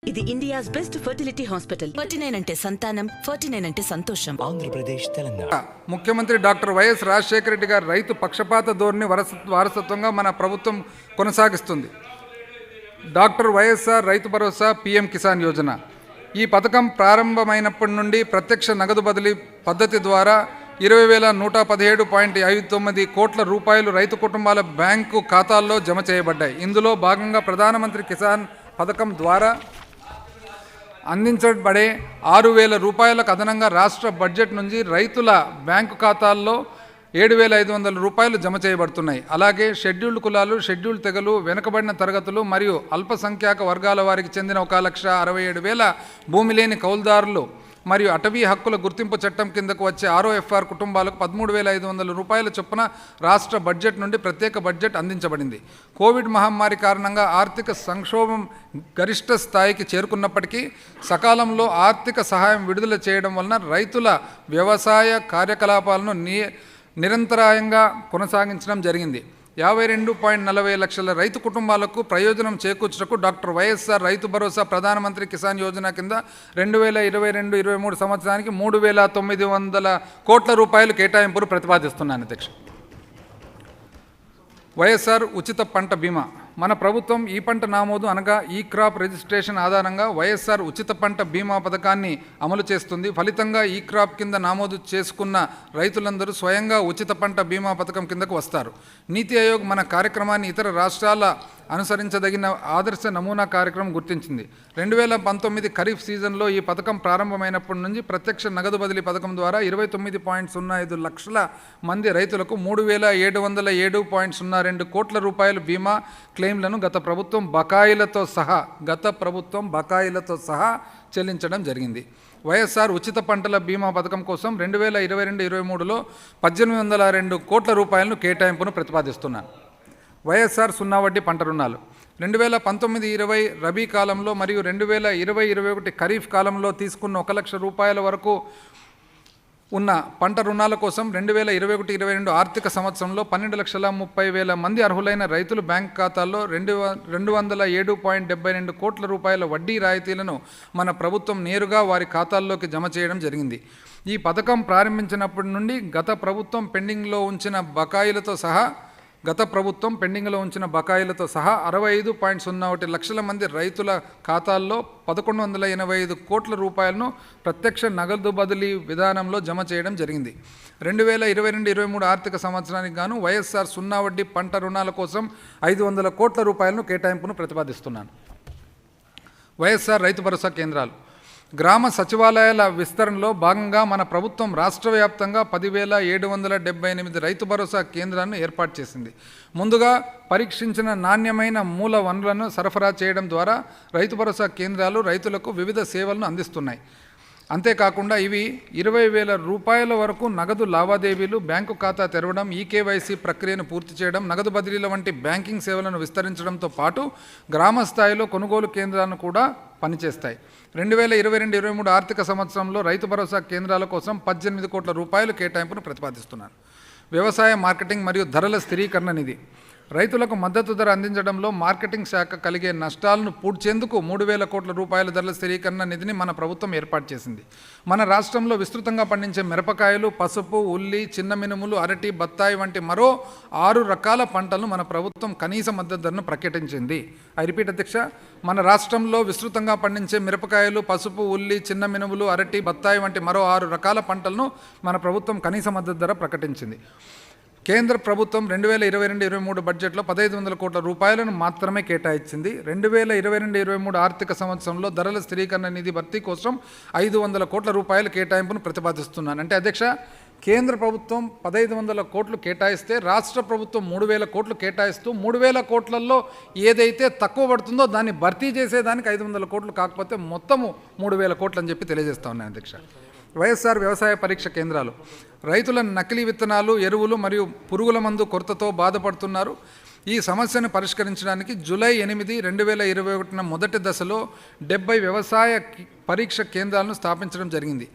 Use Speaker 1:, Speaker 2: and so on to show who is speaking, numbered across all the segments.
Speaker 1: ఇది India's best fertility hospital.
Speaker 2: 49 అంటే సంతానం, 49 అంటే సంతోషం.
Speaker 3: ఆంధ్రప్రదేశ్, తెలంగాణ.
Speaker 4: ముఖ్యమంత్రి డాక్టర్ వైఎస్ రాజశేఖర రెడ్డి గారు రైతు పక్షపాత ధోరణి వారసత్వంగా మన ప్రభుత్వం కొనసాగిస్తుంది. Doctor YSR Rythu Bharosa PM Kisan Yojana. ఈ పథకం ప్రారంభమైనప్పటి నుండి ప్రత్యక్ష నగదు బదిలీ పద్ధతి ద్వారా 20,117.59 కోట్ల రూపాయలు రైతు కుటుంబాల బ్యాంకు ఖాతాల్లో జమ చేయబడ్డాయి. ఇందులో భాగంగా ప్రధానమంత్రి కిసాన్ పథకం ద్వారా అందించబడే 6,000 రూపాయలకు అదనంగా రాష్ట్ర బడ్జెట్ నుంచి రైతుల బ్యాంకు ఖాతాల్లో 7,500 రూపాయలు జమ చేయబడుతున్నాయి. అలాగే షెడ్యూల్డ్ కులాలు, షెడ్యూల్డ్ తెగలు, వెనుకబడిన తరగతులు మరియు అల్పసంఖ్యాక వర్గాల వారికి చెందిన 1,67,000 భూమి లేని కౌలుదారులు మరియు అటవీ హక్కుల గుర్తింపు చట్టం కిందకు వచ్చే ROFR కుటుంబాలకు 13,500 రూపాయల చొప్పున రాష్ట్ర బడ్జెట్ నుండి ప్రత్యేక బడ్జెట్ అందించబడింది. కోవిడ్ మహమ్మారి కారణంగా ఆర్థిక సంక్షోభం గరిష్ట స్థాయికి చేరుకున్నప్పటికీ సకాలంలో ఆర్థిక సహాయం విడుదల చేయడం వలన రైతుల వ్యవసాయ కార్యకలాపాలను నిరంతరాయంగా కొనసాగించడం జరిగింది. 52.40 లక్షల రైతు కుటుంబాలకు ప్రయోజనం చేకూర్చుటకు డాక్టర్ వైఎస్ఆర్ రైతు భరోసా ప్రధానమంత్రి కిసాన్ యోజన కింద 2022-23 సంవత్సరానికి 3,900 కోట్ల రూపాయలు కేటాయింపును ప్రతిపాదిస్తున్నాను. అధ్యక్ష, వైఎస్ఆర్ ఉచిత పంట బీమా. మన ప్రభుత్వం ఈ పంట నామోదు అనగా ఈ క్రాప్ రిజిస్ట్రేషన్ ఆధారంగా వైఎస్ఆర్ ఉచిత పంట బీమా పథకాన్ని అమలు చేస్తుంది. ఫలితంగా ఈ క్రాప్ కింద నామోదు చేసుకున్న రైతులందరూ స్వయంగా ఉచిత పంట బీమా పథకం కిందకు వస్తారు. నీతి ఆయోగ్ మన కార్యక్రమాన్ని ఇతర రాష్ట్రాల అనుసరించదగిన ఆదర్శ నమూనా కార్యక్రమం గుర్తించింది. 2019 ఖరీఫ్ సీజన్లో ఈ పథకం ప్రారంభమైనప్పటి నుంచి ప్రత్యక్ష నగదు బదిలీ పథకం ద్వారా 29.05 లక్షల మంది రైతులకు 3,707.02 కోట్ల రూపాయల బీమా క్లెయిమ్లను గత ప్రభుత్వం బకాయిలతో సహా చెల్లించడం జరిగింది. వైఎస్ఆర్ ఉచిత పంటల బీమా పథకం కోసం 2022-23లో 1,802 కోట్ల రూపాయలను కేటాయింపును ప్రతిపాదిస్తున్నాను. వైఎస్ఆర్ సున్నా వడ్డీ పంట రుణాలు. 2019-20 రబీ కాలంలో మరియు 2020-21 ఖరీఫ్ కాలంలో తీసుకున్న 1 లక్ష రూపాయల వరకు ఉన్న పంట రుణాల కోసం 2021-22 ఆర్థిక సంవత్సరంలో 12,30,000 మంది అర్హులైన రైతులు బ్యాంక్ ఖాతాల్లో 207.72 కోట్ల రూపాయల వడ్డీ రాయితీలను మన ప్రభుత్వం నేరుగా వారి ఖాతాల్లోకి జమ చేయడం జరిగింది. ఈ పథకం ప్రారంభించినప్పటి నుండి గత ప్రభుత్వం పెండింగ్లో ఉంచిన బకాయిలతో సహా 65.01 లక్షల మంది రైతుల ఖాతాల్లో 1,185 కోట్ల రూపాయలను ప్రత్యక్ష నగదు బదిలీ విధానంలో జమ చేయడం జరిగింది. 2022-23 ఆర్థిక సంవత్సరానికి గాను వైఎస్ఆర్ సున్నా వడ్డీ పంట రుణాల కోసం 500 కోట్ల రూపాయలను కేటాయింపును ప్రతిపాదిస్తున్నాను. వైఎస్ఆర్ రైతు భరోసా కేంద్రాలు. గ్రామ సచివాలయాల విస్తరణలో భాగంగా మన ప్రభుత్వం రాష్ట్ర వ్యాప్తంగా 10,778 రైతు భరోసా కేంద్రాలను ఏర్పాటు చేసింది. ముందుగా పరీక్షించిన నాణ్యమైన మూల వనరులను సరఫరా చేయడం ద్వారా రైతు భరోసా కేంద్రాలు రైతులకు వివిధ సేవలను అందిస్తున్నాయి. అంతేకాకుండా ఇవి 20,000 రూపాయల వరకు నగదు లావాదేవీలు, బ్యాంకు ఖాతా తెరవడం, ఈకేవైసీ ప్రక్రియను పూర్తి చేయడం, నగదు బదిలీల వంటి బ్యాంకింగ్ సేవలను విస్తరించడంతో పాటు గ్రామ స్థాయిలో కొనుగోలు కేంద్రాలను కూడా పనిచేస్తాయి. 2022-23 ఆర్థిక సంవత్సరంలో రైతు భరోసా కేంద్రాల కోసం 18 కోట్ల రూపాయలు కేటాయింపును ప్రతిపాదిస్తున్నాను. వ్యవసాయ మార్కెటింగ్ మరియు ధరల స్థిరీకరణ నిధి. రైతులకు మద్దతు ధర అందించడంలో మార్కెటింగ్ శాఖ కలిగే నష్టాలను పూడ్చేందుకు 3,000 కోట్ల రూపాయల ధరల స్థిరీకరణ నిధిని మన ప్రభుత్వం ఏర్పాటు చేసింది. మన రాష్ట్రంలో విస్తృతంగా పండించే మిరపకాయలు, పసుపు, ఉల్లి, చిన్న మినుములు, అరటి, బత్తాయి వంటి మరో 6 రకాల పంటలను మన ప్రభుత్వం కనీస మద్దతు ధరను ప్రకటించింది. ఐ రిపీట్ అధ్యక్ష, మన రాష్ట్రంలో విస్తృతంగా పండించే మిరపకాయలు, పసుపు, ఉల్లి, చిన్న మినుములు, అరటి, బత్తాయి వంటి మరో 6 రకాల పంటలను మన ప్రభుత్వం కనీస మద్దతు ధర ప్రకటించింది. కేంద్ర ప్రభుత్వం 2022-23 బడ్జెట్లో 1,500 కోట్ల రూపాయలను మాత్రమే కేటాయించింది. 2022-23 ఆర్థిక సంవత్సరంలో ధరల స్థిరీకరణ నిధి భర్తీ కోసం 500 కోట్ల రూపాయల కేటాయింపును ప్రతిపాదిస్తున్నాను. అంటే అధ్యక్ష, కేంద్ర ప్రభుత్వం 1,500 కోట్లు కేటాయిస్తే రాష్ట్ర ప్రభుత్వం 3,000 కోట్లు కేటాయిస్తూ 3,000 కోట్లలో ఏదైతే తక్కువ పడుతుందో దాన్ని భర్తీ చేసేదానికి 500 కోట్లు కాకపోతే మొత్తము 3,000 కోట్లు అని చెప్పి తెలియజేస్తా ఉన్నాను. అధ్యక్ష, వైఎస్ఆర్ వ్యవసాయ పరీక్ష కేంద్రాలు. రైతుల నకిలీ విత్తనాలు, ఎరువులు మరియు పురుగుల మందు కొరతతో బాధపడుతున్నారు. ఈ సమస్యను పరిష్కరించడానికి జూలై 8, 2021 మొదటి దశలో 70 వ్యవసాయ పరీక్ష కేంద్రాలను స్థాపించడం జరిగింది.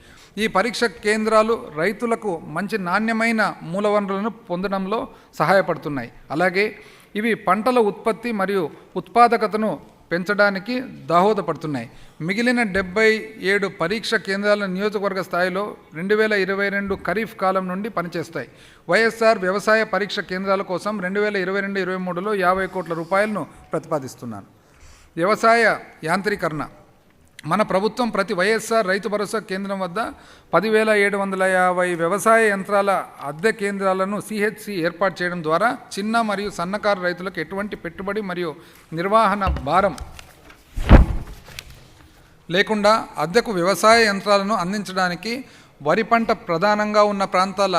Speaker 4: ఈ పరీక్ష కేంద్రాలు రైతులకు మంచి నాణ్యమైన మూలవనరులను పొందడంలో సహాయపడుతున్నాయి. అలాగే ఇవి పంటల ఉత్పత్తి మరియు ఉత్పాదకతను పెంచడానికి దోహదపడుతున్నాయి. మిగిలిన 77 పరీక్ష కేంద్రాల నియోజకవర్గ స్థాయిలో 2022 ఖరీఫ్ కాలం నుండి పనిచేస్తాయి. వైఎస్ఆర్ వ్యవసాయ పరీక్ష కేంద్రాల కోసం 2022-23లో 50 కోట్ల రూపాయలను ప్రతిపాదిస్తున్నాను. వ్యవసాయ యాంత్రీకరణ. మన ప్రభుత్వం ప్రతి వైఎస్ఆర్ రైతు భరోసా కేంద్రం వద్ద 10,750 వ్యవసాయ యంత్రాల అద్దె కేంద్రాలను సిహెచ్సి ఏర్పాటు చేయడం ద్వారా చిన్న మరియు సన్నకారు రైతులకు ఎటువంటి పెట్టుబడి మరియు నిర్వహణ భారం లేకుండా అద్దెకు వ్యవసాయ యంత్రాలను అందించడానికి, వరి పంట ప్రధానంగా ఉన్న ప్రాంతాల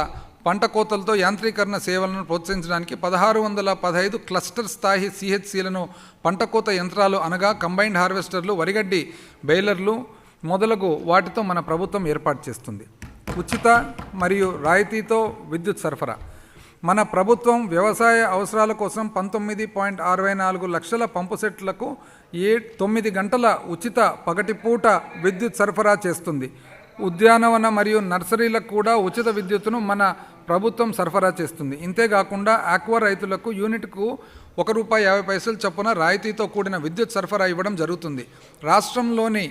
Speaker 4: పంట కోతలతో యాంత్రీకరణ సేవలను ప్రోత్సహించడానికి 1615 క్లస్టర్ స్థాయి సిహెచ్సిలను పంట కోత యంత్రాలు అనగా కంబైన్డ్ హార్వెస్టర్లు, వరిగడ్డి బెయిలర్లు మొదలగు వాటితో మన ప్రభుత్వం ఏర్పాటు చేస్తుంది. ఉచిత మరియు రాయితీతో విద్యుత్ సరఫరా. మన ప్రభుత్వం వ్యవసాయ అవసరాల కోసం 19.64 లక్షల పంపు సెట్లకు 9 గంటల ఉచిత పగటిపూట విద్యుత్ సరఫరా చేస్తుంది. ఉద్యానవన మరియు నర్సరీలకు కూడా ఉచిత విద్యుత్తును మన ప్రభుత్వం సరఫరా చేస్తుంది. ఇంతేకాకుండా ఆక్వా రైతులకు యూనిట్కు ₹1.50 చొప్పున రాయితీతో కూడిన విద్యుత్ సరఫరా ఇవ్వడం జరుగుతుంది. రాష్ట్రంలోని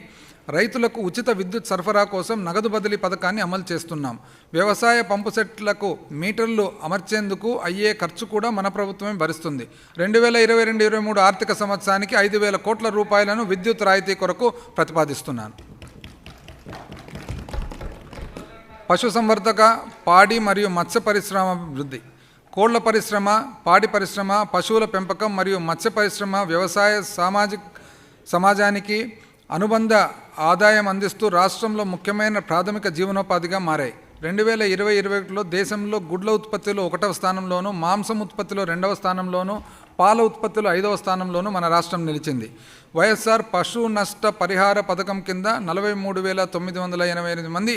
Speaker 4: రైతులకు ఉచిత విద్యుత్ సరఫరా కోసం నగదు బదిలీ పథకాన్ని అమలు చేస్తున్నాం. వ్యవసాయ పంపు సెట్లకు మీటర్లు అమర్చేందుకు అయ్యే ఖర్చు కూడా మన ప్రభుత్వమే భరిస్తుంది. 2022-23 ఆర్థిక సంవత్సరానికి 5,000 కోట్ల రూపాయలను విద్యుత్ రాయితీ కొరకు ప్రతిపాదిస్తున్నాను. పశుసంవర్ధక, పాడి మరియు మత్స్య పరిశ్రమ అభివృద్ధి. కోళ్ల పరిశ్రమ, పాడి పరిశ్రమ, పశువుల పెంపకం మరియు మత్స్య పరిశ్రమ వ్యవసాయ సమాజానికి అనుబంధ ఆదాయం అందిస్తూ రాష్ట్రంలో ముఖ్యమైన ప్రాథమిక జీవనోపాధిగా మారాయి. 2020-21లో దేశంలో గుడ్ల ఉత్పత్తిలో 1వ స్థానంలోనూ, మాంసం ఉత్పత్తిలో 2వ స్థానంలోనూ, పాల ఉత్పత్తిలో 5వ స్థానంలోనూ మన రాష్ట్రం నిలిచింది. వైఎస్ఆర్ పశు నష్ట పరిహార పథకం కింద 43,988 మంది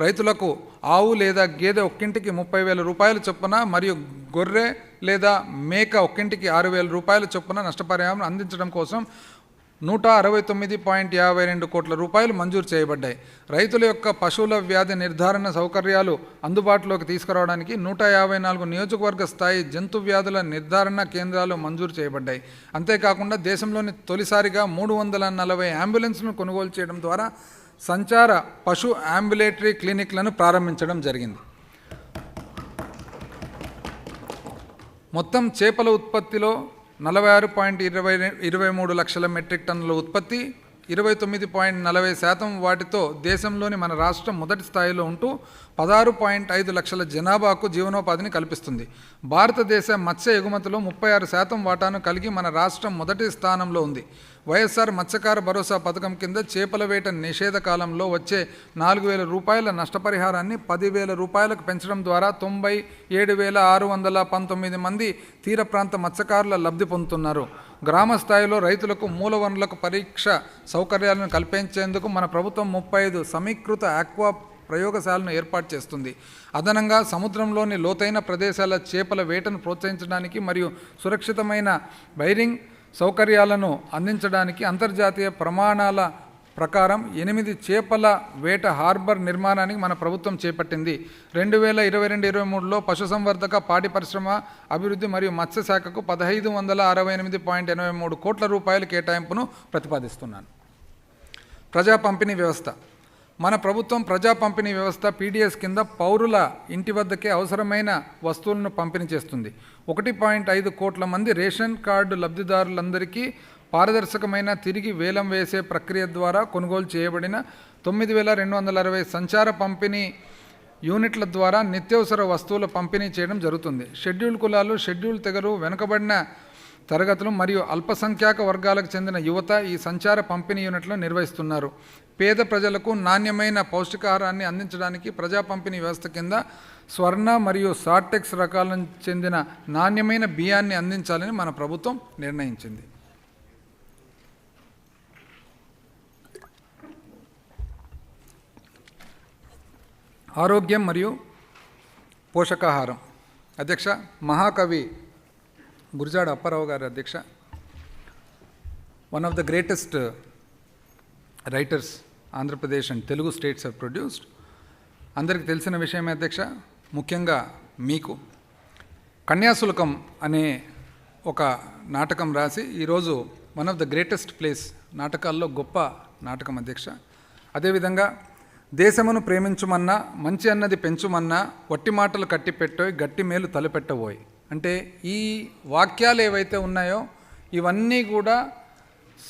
Speaker 4: రైతులకు ఆవు లేదా గేదె ఒక్కింటికి 30,000 రూపాయల చొప్పున మరియు గొర్రె లేదా మేక ఒక్కింటికి 6,000 రూపాయల చొప్పున నష్టపరిహారం అందించడం కోసం 169.52 కోట్ల రూపాయలు మంజూరు చేయబడ్డాయి. రైతుల యొక్క పశువుల వ్యాధి నిర్ధారణ సౌకర్యాలు అందుబాటులోకి తీసుకురావడానికి 154 నియోజకవర్గ స్థాయి జంతు వ్యాధుల నిర్ధారణ కేంద్రాలు మంజూరు చేయబడ్డాయి. అంతేకాకుండా దేశంలోని తొలిసారిగా 340 అంబులెన్స్ను కొనుగోలు చేయడం ద్వారా సంచార పశు అంబులేటరీ క్లినిక్లను ప్రారంభించడం జరిగింది. మొత్తం చేపల ఉత్పత్తిలో 46.23 లక్షల మెట్రిక్ టన్నుల ఉత్పత్తి, 29.40% వాటితో దేశంలోని మన రాష్ట్రం మొదటి స్థాయిలో ఉంటూ 16.5 లక్షల జనాభాకు జీవనోపాధిని కల్పిస్తుంది. భారతదేశ మత్స్య ఎగుమతిలో 36% వాటాను కలిగి మన రాష్ట్రం మొదటి స్థానంలో ఉంది. వైఎస్ఆర్ మత్స్యకార భరోసా పథకం కింద చేపల వేట నిషేధ కాలంలో వచ్చే 4,000 రూపాయల నష్టపరిహారాన్ని 10,000 రూపాయలకు పెంచడం ద్వారా 97,619 మంది తీర ప్రాంత మత్స్యకారుల లబ్ధి పొందుతున్నారు. గ్రామ స్థాయిలో రైతులకు మూల వనరులకు పరీక్ష సౌకర్యాలను కల్పించేందుకు మన ప్రభుత్వం 35 సమీకృత ఆక్వా ప్రయోగశాలను ఏర్పాటు చేస్తుంది. అదనంగా సముద్రంలోని లోతైన ప్రదేశాల చేపల వేటను ప్రోత్సహించడానికి మరియు సురక్షితమైన బైరింగ్ సౌకర్యాలను అందించడానికి అంతర్జాతీయ ప్రమాణాల ప్రకారం 8 చేపల వేట హార్బర్ నిర్మాణానికి మన ప్రభుత్వం చేపట్టింది. 2022-23లో పశుసంవర్ధక, పాడి పరిశ్రమ అభివృద్ధి మరియు మత్స్యశాఖకు 1,568.83 కోట్ల రూపాయల కేటాయింపును ప్రతిపాదిస్తున్నాను. ప్రజా పంపిణీ వ్యవస్థ. మన ప్రభుత్వం ప్రజా పంపిణీ వ్యవస్థ పీడిఎస్ కింద పౌరుల ఇంటి వద్దకే అవసరమైన వస్తువులను పంపిణీ చేస్తుంది. 1.5 కోట్ల మంది రేషన్ కార్డు లబ్ధిదారులందరికీ పారదర్శకమైన తిరిగి వేలం వేసే ప్రక్రియ ద్వారా కొనుగోలు చేయబడిన 9,260 సంచార పంపిణీ యూనిట్ల ద్వారా నిత్యావసర వస్తువుల పంపిణీ చేయడం జరుగుతుంది. షెడ్యూల్ కులాలు, షెడ్యూల్ తెగలు, వెనుకబడిన తరగతులు మరియు అల్పసంఖ్యాక వర్గాలకు చెందిన యువత ఈ సంచార పంపిణీ యూనిట్లను నిర్వహిస్తున్నారు. పేద ప్రజలకు నాణ్యమైన పౌష్టికాహారాన్ని అందించడానికి ప్రజా పంపిణీ వ్యవస్థ కింద స్వర్ణ మరియు సార్టెక్స్ రకాలకు చెందిన నాణ్యమైన బియ్యాన్ని అందించాలని మన ప్రభుత్వం నిర్ణయించింది. ఆరోగ్యం మరియు పోషకాహారం. అధ్యక్ష, మహాకవి గురజాడ అప్పారావు గారి అధ్యక్ష, one of the greatest writers Andhra Pradesh and Telugu states have produced. అందరికీ తెలిసిన విషయమే అధ్యక్ష, ముఖ్యంగా మీకు కన్యాశుల్కం అనే ఒక నాటకం రాసి ఈరోజు one of the greatest place, నాటకాల్లో గొప్ప నాటకం అధ్యక్ష. అదేవిధంగా దేశమును ప్రేమించుమన్నా, మంచి అన్నది పెంచుమన్నా, వట్టి మాటలు కట్టి పెట్టోయ్, గట్టి మేలు తలపెట్టబోయ్. అంటే ఈ వాక్యాలు ఏవైతే ఉన్నాయో ఇవన్నీ కూడా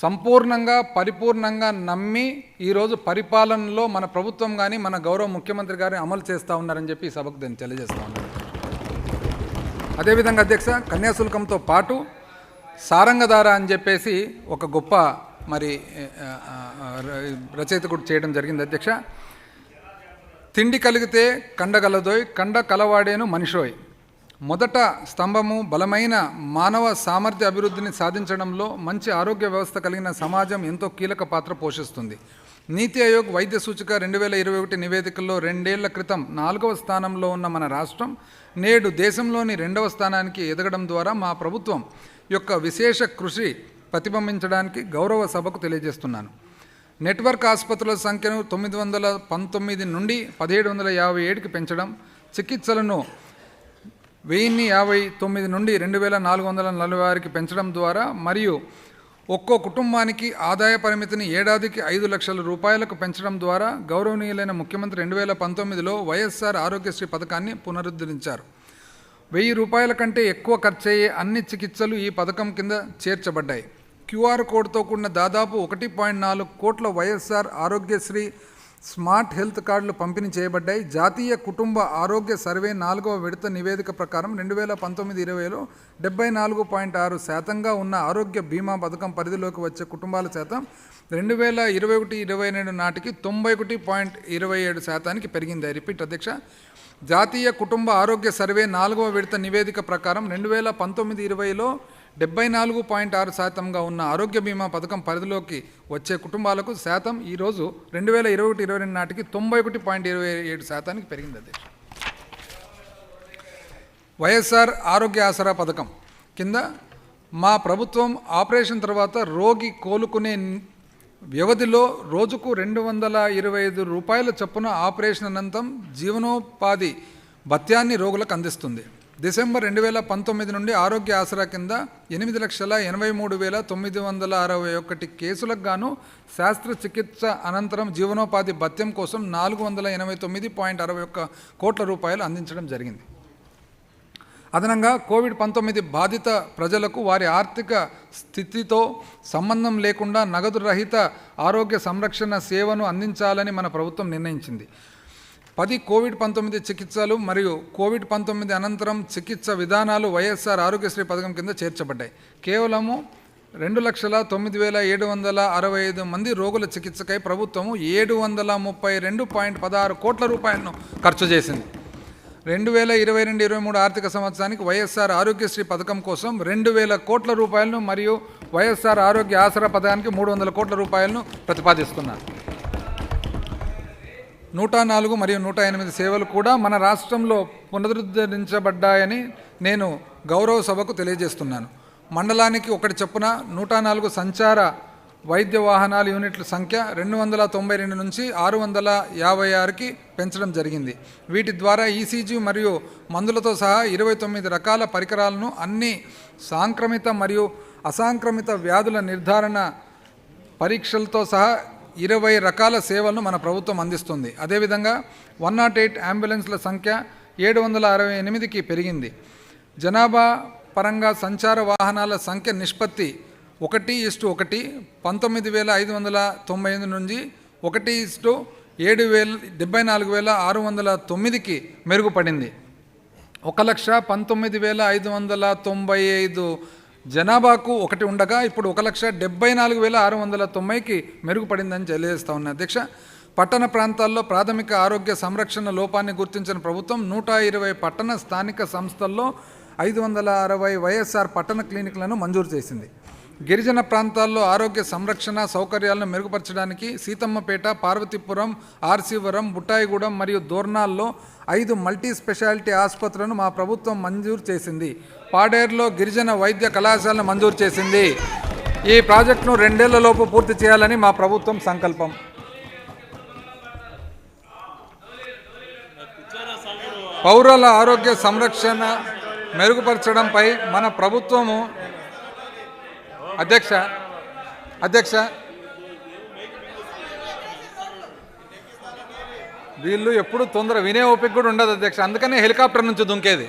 Speaker 4: సంపూర్ణంగా పరిపూర్ణంగా నమ్మి ఈరోజు పరిపాలనలో మన ప్రభుత్వం కానీ మన గౌరవ ముఖ్యమంత్రి గారిని అమలు చేస్తూ ఉన్నారని చెప్పి ఈ సభకు నేను తెలియజేస్తూ ఉన్నాను. అదేవిధంగా అధ్యక్ష, కన్యాశుల్కంతో పాటు సారంగధార అని చెప్పేసి ఒక గొప్ప మరి రచయిత కూడా చేయడం జరిగింది అధ్యక్ష. తిండి కలిగితే కండగలదోయ్, కండ కలవాడేను మనిషోయ్. మొదట స్తంభము బలమైన మానవ సామర్థ్య అభివృద్ధిని సాధించడంలో మంచి ఆరోగ్య వ్యవస్థ కలిగిన సమాజం ఎంతో కీలక పాత్ర పోషిస్తుంది. నీతి ఆయోగ్ వైద్య సూచిక 2021 నివేదికల్లో 2 ఏళ్ల క్రితం 4వ స్థానంలో ఉన్న మన రాష్ట్రం నేడు దేశంలోని 2వ స్థానానికి ఎదగడం ద్వారా మా ప్రభుత్వం యొక్క విశేష కృషి ప్రతిబింబించడానికి గౌరవ సభకు తెలియజేస్తున్నాను. నెట్వర్క్ ఆసుపత్రుల సంఖ్యను 919 నుండి 1757కి పెంచడం, చికిత్సలను 1059 నుండి 2446కి పెంచడం ద్వారా మరియు ఒక్కో కుటుంబానికి ఆదాయ పరిమితిని ఏడాదికి 5 లక్షల రూపాయలకు పెంచడం ద్వారా గౌరవనీయులైన ముఖ్యమంత్రి 2019లో వైఎస్ఆర్ ఆరోగ్యశ్రీ పథకాన్ని పునరుద్ధరించారు. 1000 రూపాయల కంటే ఎక్కువ ఖర్చయ్యే అన్ని చికిత్సలు ఈ పథకం కింద చేర్చబడ్డాయి. క్యూఆర్ కోడ్తో కూడిన దాదాపు 1.4 కోట్ల వైఎస్ఆర్ ఆరోగ్యశ్రీ స్మార్ట్ హెల్త్ కార్డులు పంపిణీ చేయబడ్డాయి. జాతీయ కుటుంబ ఆరోగ్య సర్వే 4వ విడత నివేదిక ప్రకారం 2019-20లో 74.6% ఉన్న ఆరోగ్య బీమా పథకం పరిధిలోకి వచ్చే కుటుంబాల శాతం 2021-22 నాటికి 91.27% పెరిగింది. రిపీట్ అధ్యక్ష, జాతీయ కుటుంబ ఆరోగ్య సర్వే 4వ విడత నివేదిక ప్రకారం 2019-20లో 74.6%గా ఉన్న ఆరోగ్య బీమా పథకం పరిధిలోకి వచ్చే కుటుంబాలకు శాతం ఈరోజు 2021-22 నాటికి 91.27%కి పెరిగింది అధ్యక్ష. వైఎస్ఆర్ ఆరోగ్య ఆసరా పథకం కింద మా ప్రభుత్వం ఆపరేషన్ తర్వాత రోగి కోలుకునే వ్యవధిలో రోజుకు 225 రూపాయల చొప్పున ఆపరేషన్ అనంతరం జీవనోపాధి భత్యాన్ని రోగులకు అందిస్తుంది. డిసెంబర్ 2019 నుండి ఆరోగ్య ఆసరా కింద 8,83,961 కేసులకు గాను శస్త్రచికిత్స అనంతరం జీవనోపాధి భత్యం కోసం 489.61 కోట్ల రూపాయలు అందించడం జరిగింది. అదనంగా కోవిడ్-19 బాధిత ప్రజలకు వారి ఆర్థిక స్థితితో సంబంధం లేకుండా నగదు రహిత ఆరోగ్య సంరక్షణ సేవను అందించాలని మన ప్రభుత్వం నిర్ణయించింది. 10 కోవిడ్-19 చికిత్సలు మరియు కోవిడ్-19 అనంతరం చికిత్స విధానాలు వైఎస్ఆర్ ఆరోగ్యశ్రీ పథకం కింద చేర్చబడ్డాయి. కేవలము 2,09,765 మంది రోగుల చికిత్సకై ప్రభుత్వము 732.16 కోట్ల రూపాయలను ఖర్చు చేసింది. 2022-23 ఆర్థిక సంవత్సరానికి వైఎస్ఆర్ ఆరోగ్యశ్రీ పథకం కోసం 2,000 కోట్ల రూపాయలను మరియు వైఎస్ఆర్ ఆరోగ్య ఆసరా పథకానికి 300 కోట్ల రూపాయలను ప్రతిపాదిస్తున్నారు. 104 మరియు 108 సేవలు కూడా మన రాష్ట్రంలో పునరుద్ధరించబడ్డాయని నేను గౌరవ సభకు తెలియజేస్తున్నాను. మండలానికి ఒకటి చొప్పున 104 సంచార వైద్య వాహనాల యూనిట్ల సంఖ్య 292 నుంచి 656కి పెంచడం జరిగింది. వీటి ద్వారా ఈసీజీ మరియు మందులతో సహా 29 రకాల పరికరాలను, అన్ని సాంక్రమిత మరియు అసాంక్రమిత వ్యాధుల నిర్ధారణ పరీక్షలతో సహా 20 రకాల సేవలను మన ప్రభుత్వం అందిస్తుంది. అదేవిధంగా 108 అంబులెన్స్ల సంఖ్య 768కి పెరిగింది. జనాభా పరంగా సంచార వాహనాల సంఖ్య నిష్పత్తి 1:1 19,598 నుంచి 1:74,609కి మెరుగుపడింది. 1,19,595 జనాభాకు ఒకటి ఉండగా ఇప్పుడు 1,74,690కి మెరుగుపడిందని తెలియజేస్తా ఉన్నా అధ్యక్ష. పట్టణ ప్రాంతాల్లో ప్రాథమిక ఆరోగ్య సంరక్షణ లోపాన్ని గుర్తించిన ప్రభుత్వం 120 పట్టణ స్థానిక సంస్థల్లో 560 వైఎస్ఆర్ పట్టణ క్లినిక్లను మంజూరు చేసింది. గిరిజన ప్రాంతాల్లో ఆరోగ్య సంరక్షణ సౌకర్యాలను మెరుగుపరచడానికి సీతమ్మపేట, పార్వతీపురం, ఆర్సీవరం, బుట్టాయిగూడెం మరియు దోర్నాల్లో 5 మల్టీ స్పెషాలిటీ ఆసుపత్రులను మా ప్రభుత్వం మంజూరు చేసింది. పాడేరులో గిరిజన వైద్య కళాశాలను మంజూరు చేసింది. ఈ ప్రాజెక్టును 2 ఏళ్లలోపు పూర్తి చేయాలని మా ప్రభుత్వం సంకల్పం. పౌరుల ఆరోగ్య సంరక్షణ మెరుగుపరచడంపై మన ప్రభుత్వము అధ్యక్ష అధ్యక్ష, వీళ్ళు ఎప్పుడు తొందర వినే ఓపిక కూడా ఉండదు అధ్యక్ష, అందుకనే హెలికాప్టర్ నుంచి దుంకేది.